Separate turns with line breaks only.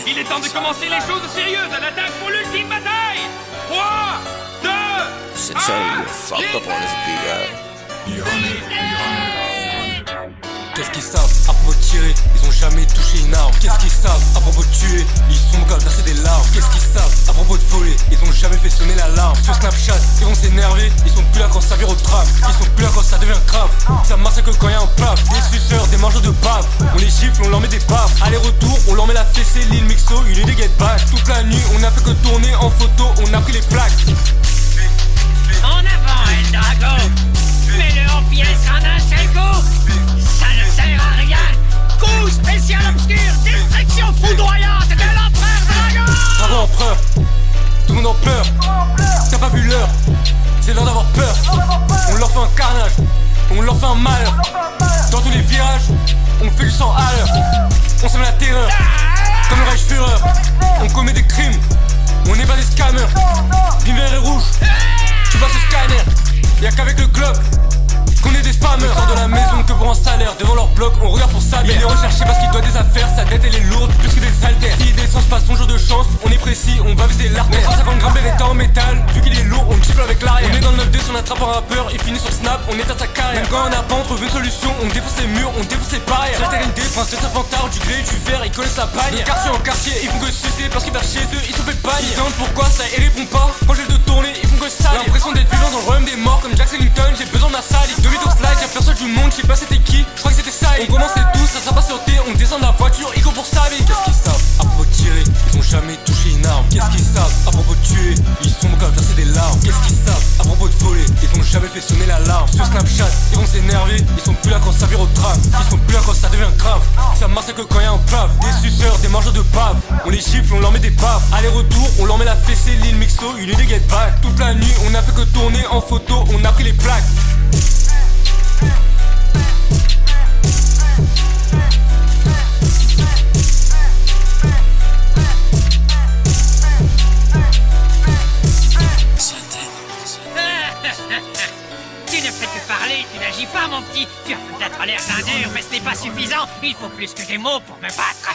Il est temps de commencer les choses sérieuses à l'attaque pour l'ultime bataille. 3, 2,
Shit, Charlie, you fucked up on this beat,
Qu'est-ce qu'ils savent à propos de tirer? Ils ont jamais touché une arme. Qu'est-ce qu'ils savent à propos de tuer? Ils sont bons à verser des larmes. Qu'est-ce qu'ils savent à propos de voler? Ils ont jamais fait sonner l'alarme. Sur Snapchat, ils vont s'énerver. Ils sont plus là quand ça vire au tram. Ils sont plus là quand ça devient grave. Ça massacre quand y'a un paf. Des suceurs, des mangeurs de bave. On les gifle, on leur met des baffes. Aller-retour, on leur met la fessée. Lil Mixo, il est des get back. Toute la nuit, on a fait que tourner en photo. On a pris les plaques.
En avant, El Drago. Mets-le en pièces en un seul coup. Ça ne sert à rien. Coup spécial obscur, destruction foudroyante de l'empereur Dragon.
Dragon empereur, tout le monde en pleure. T'as pas vu l'heure, c'est l'heure d'avoir peur. On leur fait un carnage, on leur fait un malheur. Dans tous les virages, on fait du sang à l'heure. On sème la terreur, comme le Reich Führer. On commet des crimes, on n'est pas des scammers. Bim vert et rouge, tu passes le scanner. Y'a qu'avec le globe qu'on est des spammers. On sort de la maison que pour un salaire. Devant leur bloc, on regarde pour sa bière. Il est recherché parce qu'il doit des affaires. Sa dette elle est lourde, plus que des haltères. Si d'essence passe son jour de chance, on est précis, on va viser l'artère. 150 grammes Beretta en métal, vu qu'il est lourd, on le gifle avec l'arrière. On est dans le 9D, on attrape un rappeur, il finit sur Snap, on éteint sa carrière. Même quand on n'a pas trouvé une solution, on défonce les murs, on défonce les barrières. Sur la TNT, prince de Serpentard, du gré, du verre, ils connaissent la bagne. De quartier en quartier, ils font que sucer parce qu'ils vers chez eux, ils sont fait bagne. Ils demandent pourquoi ça et répond pas. Quand j'ai le dos tourné, ils font que ça. L'impression d'être vivant dans le royaume des morts comme Jack Ellington, j'ai besoin d'un salique. Demi-tour slide, y'a personne du monde, je sais pas c'était qui, je crois que c'était ça. On commençait tous, ça pas sur T, on descend de la voiture, Igo pour sa vie. Qu'est-ce qu'ils savent à propos de tirer? Ils ont jamais touché une arme. Qu'est-ce qu'ils savent à propos de tuer? Ils sont bons à verser des larmes. Qu'est-ce qu'ils savent à propos de voler? Ils ont jamais fait sonner l'alarme. Sur Snapchat, ils vont s'énerver. Ils sont plus là quand ça vire au tram. Ils sont plus là quand ça devient grave. Ça massacre quand y'a un paf. Des suceurs, des mangeurs de bave. On les gifle, on leur met des baffes. Aller-retour, on leur met la fessée. Lil Mixo, il est des get back. Toute la nuit, on a fait que tourner en photo. On a pris les plaques.
Tu ne fais que parler, tu n'agis pas, mon petit. Tu as peut-être l'air d'un dur, mais ce n'est pas suffisant. Il faut plus que des mots pour me battre.